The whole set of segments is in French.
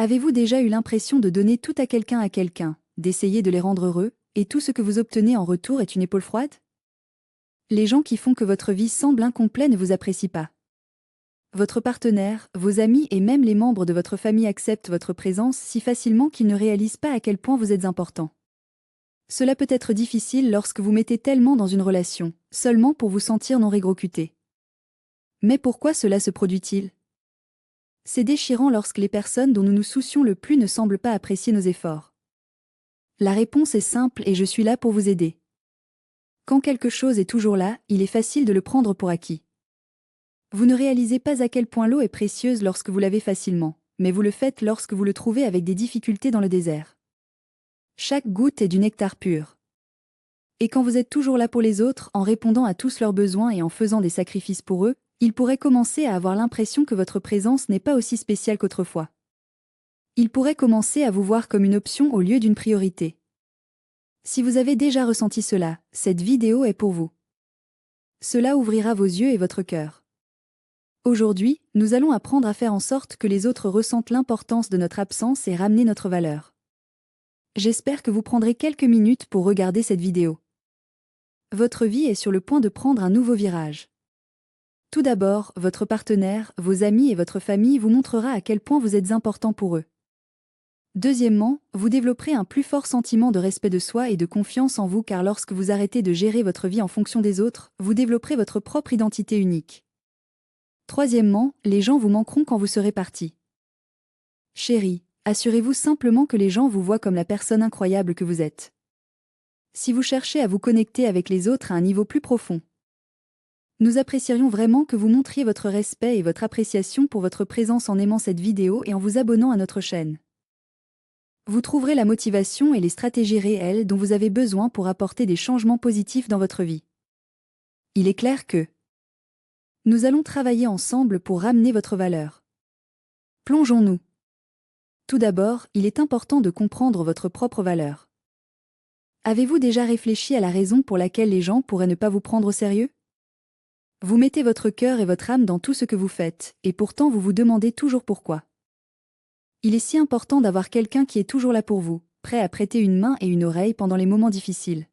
Avez-vous déjà eu l'impression de donner tout à quelqu'un, d'essayer de les rendre heureux, et tout ce que vous obtenez en retour est une épaule froide? Les gens qui font que votre vie semble incomplète ne vous apprécient pas. Votre partenaire, vos amis et même les membres de votre famille acceptent votre présence si facilement qu'ils ne réalisent pas à quel point vous êtes important. Cela peut être difficile lorsque vous mettez tellement dans une relation, seulement pour vous sentir non régrocté. Mais pourquoi cela se produit-il? C'est déchirant lorsque les personnes dont nous nous soucions le plus ne semblent pas apprécier nos efforts. La réponse est simple et je suis là pour vous aider. Quand quelque chose est toujours là, il est facile de le prendre pour acquis. Vous ne réalisez pas à quel point l'eau est précieuse lorsque vous l'avez facilement, mais vous le faites lorsque vous le trouvez avec des difficultés dans le désert. Chaque goutte est du nectar pur. Et quand vous êtes toujours là pour les autres, en répondant à tous leurs besoins et en faisant des sacrifices pour eux, ils pourraient commencer à avoir l'impression que votre présence n'est pas aussi spéciale qu'autrefois. Ils pourraient commencer à vous voir comme une option au lieu d'une priorité. Si vous avez déjà ressenti cela, cette vidéo est pour vous. Cela ouvrira vos yeux et votre cœur. Aujourd'hui, nous allons apprendre à faire en sorte que les autres ressentent l'importance de notre absence et ramener notre valeur. J'espère que vous prendrez quelques minutes pour regarder cette vidéo. Votre vie est sur le point de prendre un nouveau virage. Tout d'abord, votre partenaire, vos amis et votre famille vous montrera à quel point vous êtes important pour eux. Deuxièmement, vous développerez un plus fort sentiment de respect de soi et de confiance en vous car lorsque vous arrêtez de gérer votre vie en fonction des autres, vous développerez votre propre identité unique. Troisièmement, les gens vous manqueront quand vous serez parti. Chérie, assurez-vous simplement que les gens vous voient comme la personne incroyable que vous êtes. Si vous cherchez à vous connecter avec les autres à un niveau plus profond, nous apprécierions vraiment que vous montriez votre respect et votre appréciation pour votre présence en aimant cette vidéo et en vous abonnant à notre chaîne. Vous trouverez la motivation et les stratégies réelles dont vous avez besoin pour apporter des changements positifs dans votre vie. Il est clair que nous allons travailler ensemble pour ramener votre valeur. Plongeons-nous. Tout d'abord, il est important de comprendre votre propre valeur. Avez-vous déjà réfléchi à la raison pour laquelle les gens pourraient ne pas vous prendre au sérieux? Vous mettez votre cœur et votre âme dans tout ce que vous faites, et pourtant vous vous demandez toujours pourquoi. Il est si important d'avoir quelqu'un qui est toujours là pour vous, prêt à prêter une main et une oreille pendant les moments difficiles.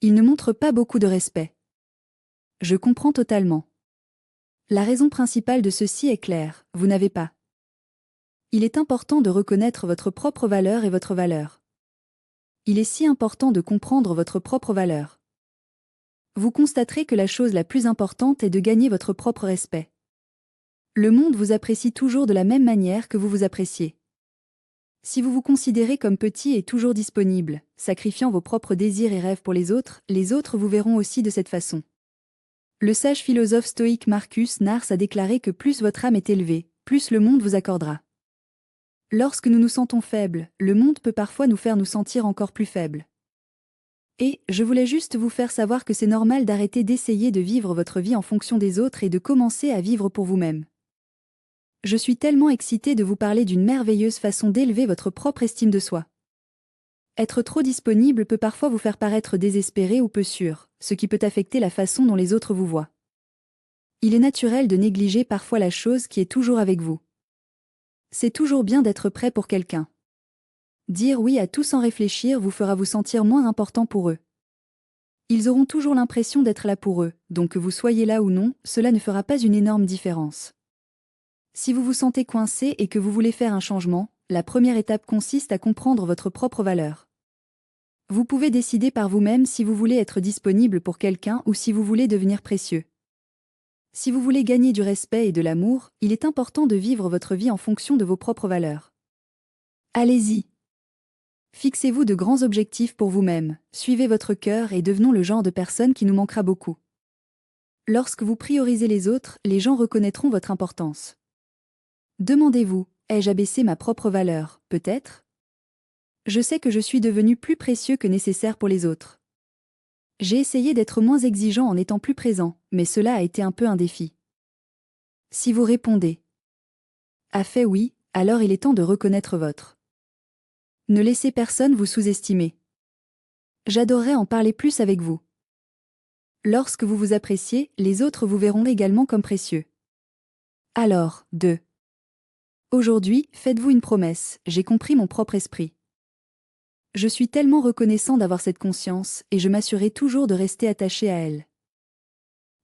Il ne montre pas beaucoup de respect. Je comprends totalement. La raison principale de ceci est claire, vous n'avez pas. Il est important de reconnaître votre propre valeur et votre valeur. Il est si important de comprendre votre propre valeur. Vous constaterez que la chose la plus importante est de gagner votre propre respect. Le monde vous apprécie toujours de la même manière que vous vous appréciez. Si vous vous considérez comme petit et toujours disponible, sacrifiant vos propres désirs et rêves pour les autres vous verront aussi de cette façon. Le sage philosophe stoïque Marcus Nars a déclaré que plus votre âme est élevée, plus le monde vous accordera. Lorsque nous nous sentons faibles, le monde peut parfois nous faire nous sentir encore plus faibles. Et, je voulais juste vous faire savoir que c'est normal d'arrêter d'essayer de vivre votre vie en fonction des autres et de commencer à vivre pour vous-même. Je suis tellement excitée de vous parler d'une merveilleuse façon d'élever votre propre estime de soi. Être trop disponible peut parfois vous faire paraître désespéré ou peu sûr, ce qui peut affecter la façon dont les autres vous voient. Il est naturel de négliger parfois la chose qui est toujours avec vous. C'est toujours bien d'être prêt pour quelqu'un. Dire oui à tout sans réfléchir vous fera vous sentir moins important pour eux. Ils auront toujours l'impression d'être là pour eux, donc que vous soyez là ou non, cela ne fera pas une énorme différence. Si vous vous sentez coincé et que vous voulez faire un changement, la première étape consiste à comprendre votre propre valeur. Vous pouvez décider par vous-même si vous voulez être disponible pour quelqu'un ou si vous voulez devenir précieux. Si vous voulez gagner du respect et de l'amour, il est important de vivre votre vie en fonction de vos propres valeurs. Allez-y! Fixez-vous de grands objectifs pour vous-même, suivez votre cœur et devenons le genre de personne qui nous manquera beaucoup. Lorsque vous priorisez les autres, les gens reconnaîtront votre importance. Demandez-vous, ai-je abaissé ma propre valeur, peut-être? Je sais que je suis devenu plus précieux que nécessaire pour les autres. J'ai essayé d'être moins exigeant en étant plus présent, mais cela a été un peu un défi. Si vous répondez « a fait oui », alors il est temps de reconnaître votre. Ne laissez personne vous sous-estimer. J'adorerais en parler plus avec vous. Lorsque vous vous appréciez, les autres vous verront également comme précieux. Alors, 2. Aujourd'hui, faites-vous une promesse, j'ai compris mon propre esprit. Je suis tellement reconnaissant d'avoir cette conscience, et je m'assurerai toujours de rester attaché à elle.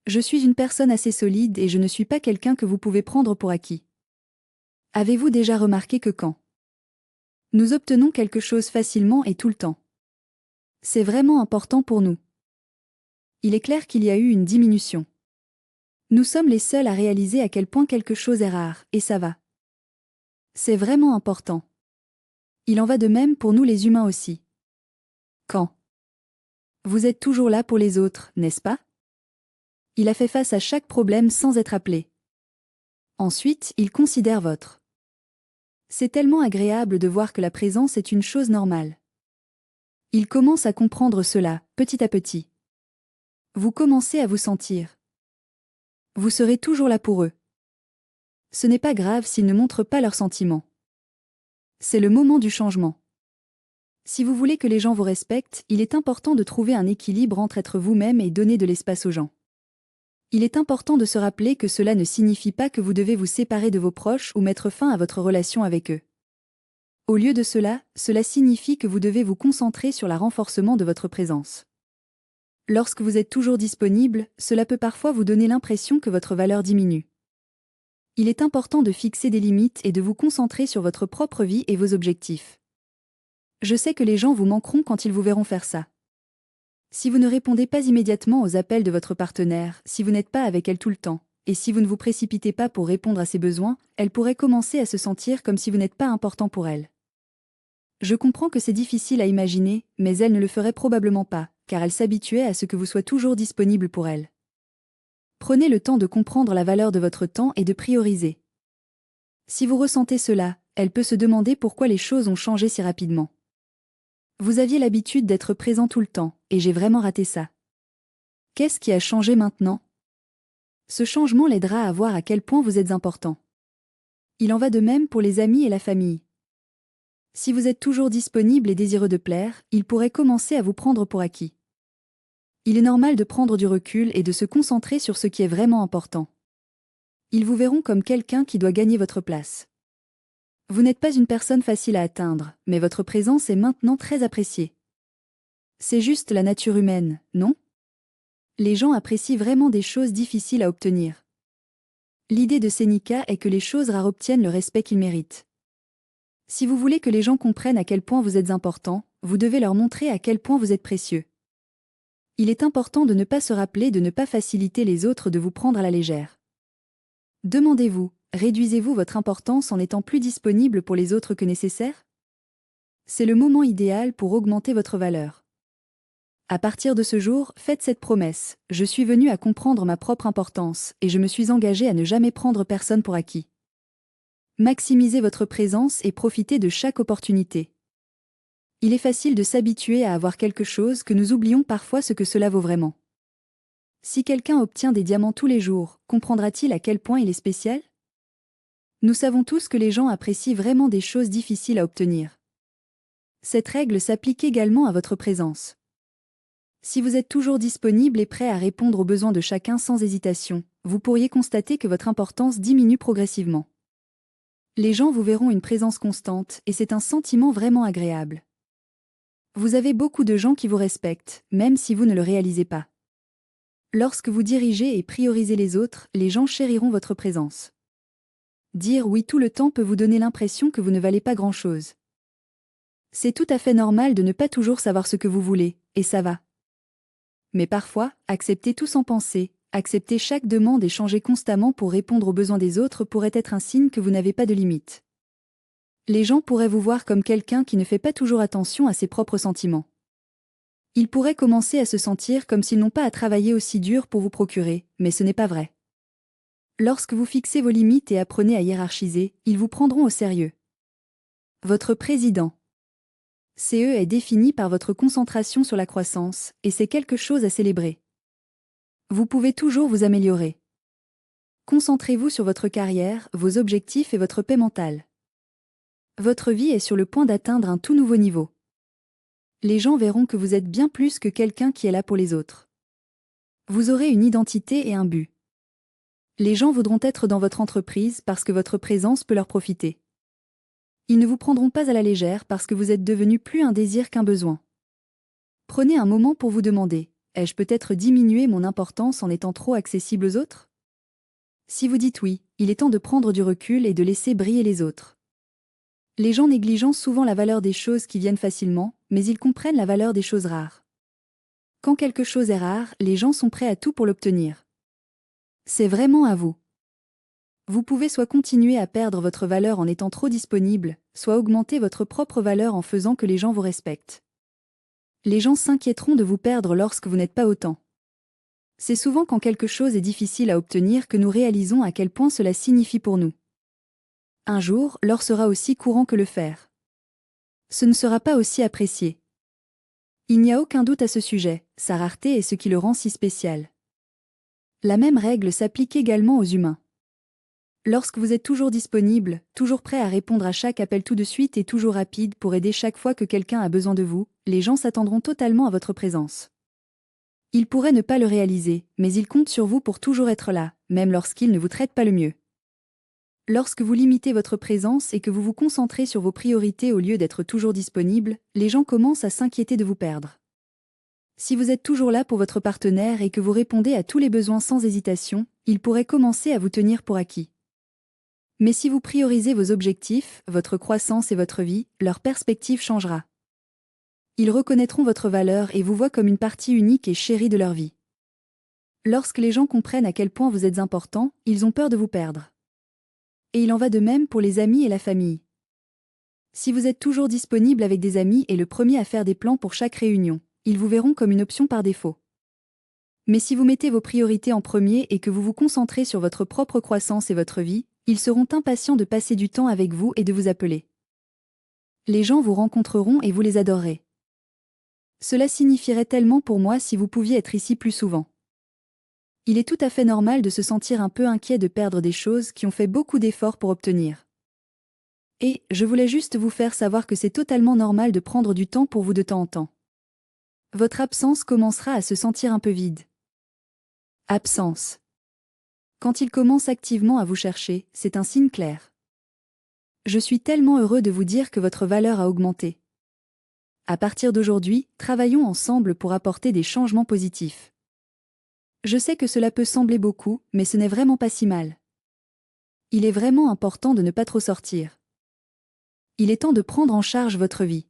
Je suis une personne assez solide et je ne suis pas quelqu'un que vous pouvez prendre pour acquis. Avez-vous déjà remarqué que quand nous obtenons quelque chose facilement et tout le temps, c'est vraiment important pour nous. Il est clair qu'il y a eu une diminution. Nous sommes les seuls à réaliser à quel point quelque chose est rare, et ça va. C'est vraiment important. Il en va de même pour nous les humains aussi. Quand vous êtes toujours là pour les autres, n'est-ce pas? Il a fait face à chaque problème sans être appelé. Ensuite, il considère votre. C'est tellement agréable de voir que la présence est une chose normale. Il commence à comprendre cela, petit à petit. Vous commencez à vous sentir. Vous serez toujours là pour eux. Ce n'est pas grave s'ils ne montrent pas leurs sentiments. C'est le moment du changement. Si vous voulez que les gens vous respectent, il est important de trouver un équilibre entre être vous-même et donner de l'espace aux gens. Il est important de se rappeler que cela ne signifie pas que vous devez vous séparer de vos proches ou mettre fin à votre relation avec eux. Au lieu de cela, cela signifie que vous devez vous concentrer sur le renforcement de votre présence. Lorsque vous êtes toujours disponible, cela peut parfois vous donner l'impression que votre valeur diminue. Il est important de fixer des limites et de vous concentrer sur votre propre vie et vos objectifs. Je sais que les gens vous manqueront quand ils vous verront faire ça. Si vous ne répondez pas immédiatement aux appels de votre partenaire, si vous n'êtes pas avec elle tout le temps, et si vous ne vous précipitez pas pour répondre à ses besoins, elle pourrait commencer à se sentir comme si vous n'êtes pas important pour elle. Je comprends que c'est difficile à imaginer, mais elle ne le ferait probablement pas, car elle s'habituait à ce que vous soyez toujours disponible pour elle. Prenez le temps de comprendre la valeur de votre temps et de prioriser. Si vous ressentez cela, elle peut se demander pourquoi les choses ont changé si rapidement. Vous aviez l'habitude d'être présent tout le temps, et j'ai vraiment raté ça. Qu'est-ce qui a changé maintenant? Ce changement l'aidera à voir à quel point vous êtes important. Il en va de même pour les amis et la famille. Si vous êtes toujours disponible et désireux de plaire, ils pourraient commencer à vous prendre pour acquis. Il est normal de prendre du recul et de se concentrer sur ce qui est vraiment important. Ils vous verront comme quelqu'un qui doit gagner votre place. Vous n'êtes pas une personne facile à atteindre, mais votre présence est maintenant très appréciée. C'est juste la nature humaine, non? Les gens apprécient vraiment des choses difficiles à obtenir. L'idée de Seneca est que les choses rares obtiennent le respect qu'ils méritent. Si vous voulez que les gens comprennent à quel point vous êtes important, vous devez leur montrer à quel point vous êtes précieux. Il est important de ne pas se rappeler de ne pas faciliter les autres de vous prendre à la légère. Demandez-vous, réduisez-vous votre importance en étant plus disponible pour les autres que nécessaire? C'est le moment idéal pour augmenter votre valeur. À partir de ce jour, faites cette promesse, je suis venu à comprendre ma propre importance et je me suis engagé à ne jamais prendre personne pour acquis. Maximisez votre présence et profitez de chaque opportunité. Il est facile de s'habituer à avoir quelque chose que nous oublions parfois ce que cela vaut vraiment. Si quelqu'un obtient des diamants tous les jours, comprendra-t-il à quel point il est spécial? Nous savons tous que les gens apprécient vraiment des choses difficiles à obtenir. Cette règle s'applique également à votre présence. Si vous êtes toujours disponible et prêt à répondre aux besoins de chacun sans hésitation, vous pourriez constater que votre importance diminue progressivement. Les gens vous verront une présence constante et c'est un sentiment vraiment agréable. Vous avez beaucoup de gens qui vous respectent, même si vous ne le réalisez pas. Lorsque vous dirigez et priorisez les autres, les gens chériront votre présence. Dire oui tout le temps peut vous donner l'impression que vous ne valez pas grand-chose. C'est tout à fait normal de ne pas toujours savoir ce que vous voulez, et ça va. Mais parfois, accepter tout sans penser, accepter chaque demande et changer constamment pour répondre aux besoins des autres pourrait être un signe que vous n'avez pas de limites. Les gens pourraient vous voir comme quelqu'un qui ne fait pas toujours attention à ses propres sentiments. Ils pourraient commencer à se sentir comme s'ils n'ont pas à travailler aussi dur pour vous procurer, mais ce n'est pas vrai. Lorsque vous fixez vos limites et apprenez à hiérarchiser, ils vous prendront au sérieux. Votre président. CE est défini par votre concentration sur la croissance, et c'est quelque chose à célébrer. Vous pouvez toujours vous améliorer. Concentrez-vous sur votre carrière, vos objectifs et votre paix mentale. Votre vie est sur le point d'atteindre un tout nouveau niveau. Les gens verront que vous êtes bien plus que quelqu'un qui est là pour les autres. Vous aurez une identité et un but. Les gens voudront être dans votre entreprise parce que votre présence peut leur profiter. Ils ne vous prendront pas à la légère parce que vous êtes devenu plus un désir qu'un besoin. Prenez un moment pour vous demander, ai-je peut-être diminué mon importance en étant trop accessible aux autres? Si vous dites oui, il est temps de prendre du recul et de laisser briller les autres. Les gens négligeant souvent la valeur des choses qui viennent facilement, mais ils comprennent la valeur des choses rares. Quand quelque chose est rare, les gens sont prêts à tout pour l'obtenir. C'est vraiment à vous. Vous pouvez soit continuer à perdre votre valeur en étant trop disponible, soit augmenter votre propre valeur en faisant que les gens vous respectent. Les gens s'inquiéteront de vous perdre lorsque vous n'êtes pas autant. C'est souvent quand quelque chose est difficile à obtenir que nous réalisons à quel point cela signifie pour nous. Un jour, l'or sera aussi courant que le fer. Ce ne sera pas aussi apprécié. Il n'y a aucun doute à ce sujet, sa rareté est ce qui le rend si spécial. La même règle s'applique également aux humains. Lorsque vous êtes toujours disponible, toujours prêt à répondre à chaque appel tout de suite et toujours rapide pour aider chaque fois que quelqu'un a besoin de vous, les gens s'attendront totalement à votre présence. Ils pourraient ne pas le réaliser, mais ils comptent sur vous pour toujours être là, même lorsqu'ils ne vous traitent pas le mieux. Lorsque vous limitez votre présence et que vous vous concentrez sur vos priorités au lieu d'être toujours disponible, les gens commencent à s'inquiéter de vous perdre. Si vous êtes toujours là pour votre partenaire et que vous répondez à tous les besoins sans hésitation, ils pourraient commencer à vous tenir pour acquis. Mais si vous priorisez vos objectifs, votre croissance et votre vie, leur perspective changera. Ils reconnaîtront votre valeur et vous voient comme une partie unique et chérie de leur vie. Lorsque les gens comprennent à quel point vous êtes important, ils ont peur de vous perdre. Et il en va de même pour les amis et la famille. Si vous êtes toujours disponible avec des amis et le premier à faire des plans pour chaque réunion, ils vous verront comme une option par défaut. Mais si vous mettez vos priorités en premier et que vous vous concentrez sur votre propre croissance et votre vie, ils seront impatients de passer du temps avec vous et de vous appeler. Les gens vous rencontreront et vous les adorerez. Cela signifierait tellement pour moi si vous pouviez être ici plus souvent. Il est tout à fait normal de se sentir un peu inquiet de perdre des choses qui ont fait beaucoup d'efforts pour obtenir. Et, je voulais juste vous faire savoir que c'est totalement normal de prendre du temps pour vous de temps en temps. Votre absence commencera à se sentir un peu vide. Absence. Quand il commence activement à vous chercher, c'est un signe clair. Je suis tellement heureux de vous dire que votre valeur a augmenté. À partir d'aujourd'hui, travaillons ensemble pour apporter des changements positifs. Je sais que cela peut sembler beaucoup, mais ce n'est vraiment pas si mal. Il est vraiment important de ne pas trop sortir. Il est temps de prendre en charge votre vie.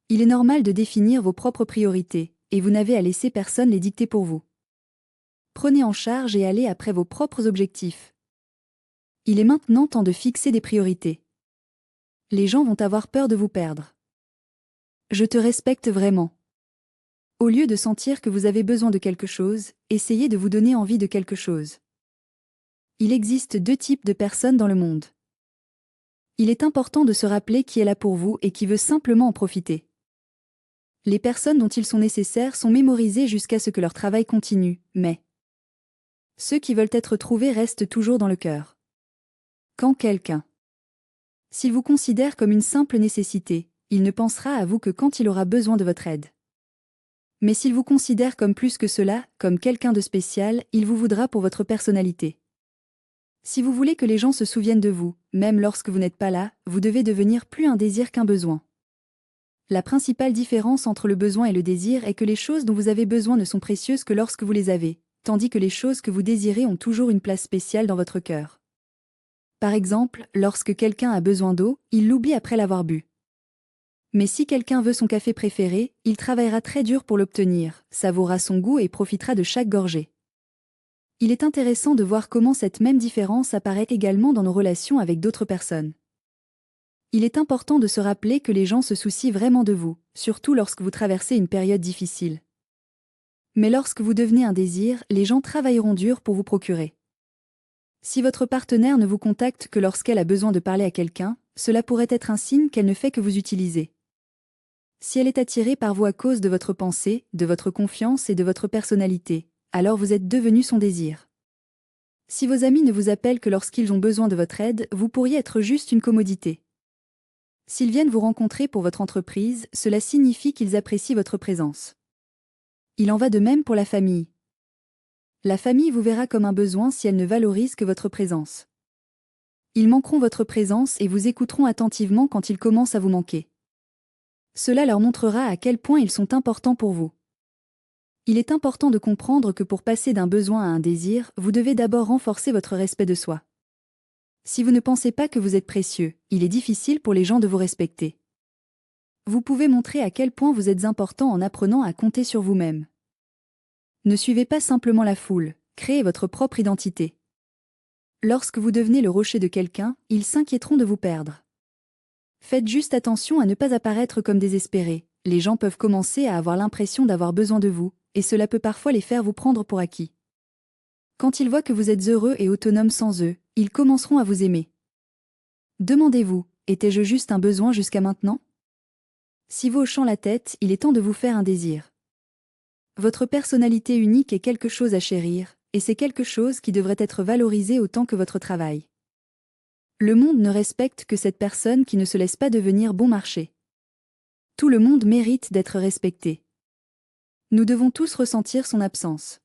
Il est normal de définir vos propres priorités, et vous n'avez à laisser personne les dicter pour vous. Prenez en charge et allez après vos propres objectifs. Il est maintenant temps de fixer des priorités. Les gens vont avoir peur de vous perdre. Je te respecte vraiment. Au lieu de sentir que vous avez besoin de quelque chose, essayez de vous donner envie de quelque chose. Il existe deux types de personnes dans le monde. Il est important de se rappeler qui est là pour vous et qui veut simplement en profiter. Les personnes dont ils sont nécessaires sont mémorisées jusqu'à ce que leur travail continue, mais ceux qui veulent être trouvés restent toujours dans le cœur. Quand quelqu'un, s'il vous considère comme une simple nécessité, il ne pensera à vous que quand il aura besoin de votre aide. Mais s'il vous considère comme plus que cela, comme quelqu'un de spécial, il vous voudra pour votre personnalité. Si vous voulez que les gens se souviennent de vous, même lorsque vous n'êtes pas là, vous devez devenir plus un désir qu'un besoin. La principale différence entre le besoin et le désir est que les choses dont vous avez besoin ne sont précieuses que lorsque vous les avez, tandis que les choses que vous désirez ont toujours une place spéciale dans votre cœur. Par exemple, lorsque quelqu'un a besoin d'eau, il l'oublie après l'avoir bu. Mais si quelqu'un veut son café préféré, il travaillera très dur pour l'obtenir, savourera son goût et profitera de chaque gorgée. Il est intéressant de voir comment cette même différence apparaît également dans nos relations avec d'autres personnes. Il est important de se rappeler que les gens se soucient vraiment de vous, surtout lorsque vous traversez une période difficile. Mais lorsque vous devenez un désir, les gens travailleront dur pour vous procurer. Si votre partenaire ne vous contacte que lorsqu'elle a besoin de parler à quelqu'un, cela pourrait être un signe qu'elle ne fait que vous utiliser. Si elle est attirée par vous à cause de votre pensée, de votre confiance et de votre personnalité, alors vous êtes devenu son désir. Si vos amis ne vous appellent que lorsqu'ils ont besoin de votre aide, vous pourriez être juste une commodité. S'ils viennent vous rencontrer pour votre entreprise, cela signifie qu'ils apprécient votre présence. Il en va de même pour la famille. La famille vous verra comme un besoin si elle ne valorise que votre présence. Ils manqueront votre présence et vous écouteront attentivement quand ils commencent à vous manquer. Cela leur montrera à quel point ils sont importants pour vous. Il est important de comprendre que pour passer d'un besoin à un désir, vous devez d'abord renforcer votre respect de soi. Si vous ne pensez pas que vous êtes précieux, il est difficile pour les gens de vous respecter. Vous pouvez montrer à quel point vous êtes important en apprenant à compter sur vous-même. Ne suivez pas simplement la foule, créez votre propre identité. Lorsque vous devenez le rocher de quelqu'un, ils s'inquiéteront de vous perdre. Faites juste attention à ne pas apparaître comme désespéré. Les gens peuvent commencer à avoir l'impression d'avoir besoin de vous, et cela peut parfois les faire vous prendre pour acquis. Quand ils voient que vous êtes heureux et autonome sans eux, ils commenceront à vous aimer. Demandez-vous, étais-je juste un besoin jusqu'à maintenant? Si vous hochant la tête, il est temps de vous faire un désir. Votre personnalité unique est quelque chose à chérir, et c'est quelque chose qui devrait être valorisé autant que votre travail. Le monde ne respecte que cette personne qui ne se laisse pas devenir bon marché. Tout le monde mérite d'être respecté. Nous devons tous ressentir son absence.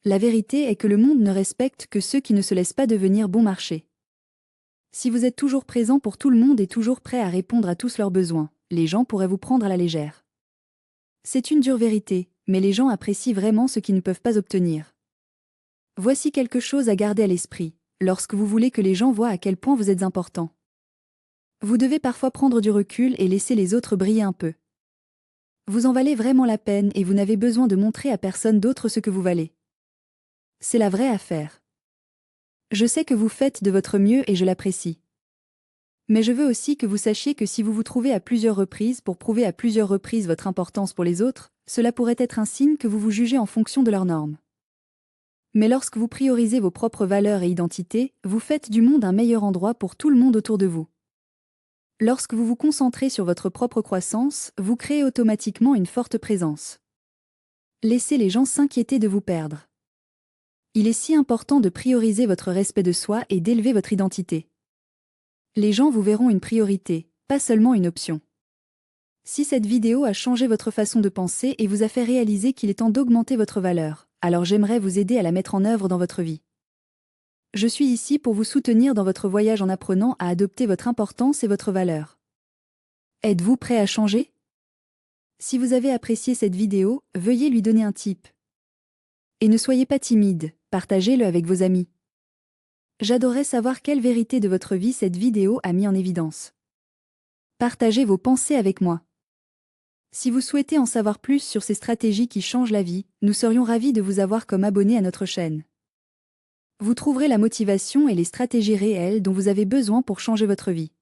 La vérité est que le monde ne respecte que ceux qui ne se laissent pas devenir bon marché. Si vous êtes toujours présent pour tout le monde et toujours prêt à répondre à tous leurs besoins, les gens pourraient vous prendre à la légère. C'est une dure vérité, mais les gens apprécient vraiment ce qu'ils ne peuvent pas obtenir. Voici quelque chose à garder à l'esprit, lorsque vous voulez que les gens voient à quel point vous êtes important. Vous devez parfois prendre du recul et laisser les autres briller un peu. Vous en valez vraiment la peine et vous n'avez besoin de montrer à personne d'autre ce que vous valez. C'est la vraie affaire. Je sais que vous faites de votre mieux et je l'apprécie. Mais je veux aussi que vous sachiez que si vous vous trouvez à plusieurs reprises pour prouver à plusieurs reprises votre importance pour les autres, cela pourrait être un signe que vous vous jugez en fonction de leurs normes. Mais lorsque vous priorisez vos propres valeurs et identités, vous faites du monde un meilleur endroit pour tout le monde autour de vous. Lorsque vous vous concentrez sur votre propre croissance, vous créez automatiquement une forte présence. Laissez les gens s'inquiéter de vous perdre. Il est si important de prioriser votre respect de soi et d'élever votre identité. Les gens vous verront une priorité, pas seulement une option. Si cette vidéo a changé votre façon de penser et vous a fait réaliser qu'il est temps d'augmenter votre valeur, alors j'aimerais vous aider à la mettre en œuvre dans votre vie. Je suis ici pour vous soutenir dans votre voyage en apprenant à adopter votre importance et votre valeur. Êtes-vous prêt à changer? Si vous avez apprécié cette vidéo, veuillez lui donner un tip. Et ne soyez pas timide, partagez-le avec vos amis. J'adorerais savoir quelle vérité de votre vie cette vidéo a mis en évidence. Partagez vos pensées avec moi. Si vous souhaitez en savoir plus sur ces stratégies qui changent la vie, nous serions ravis de vous avoir comme abonné à notre chaîne. Vous trouverez la motivation et les stratégies réelles dont vous avez besoin pour changer votre vie.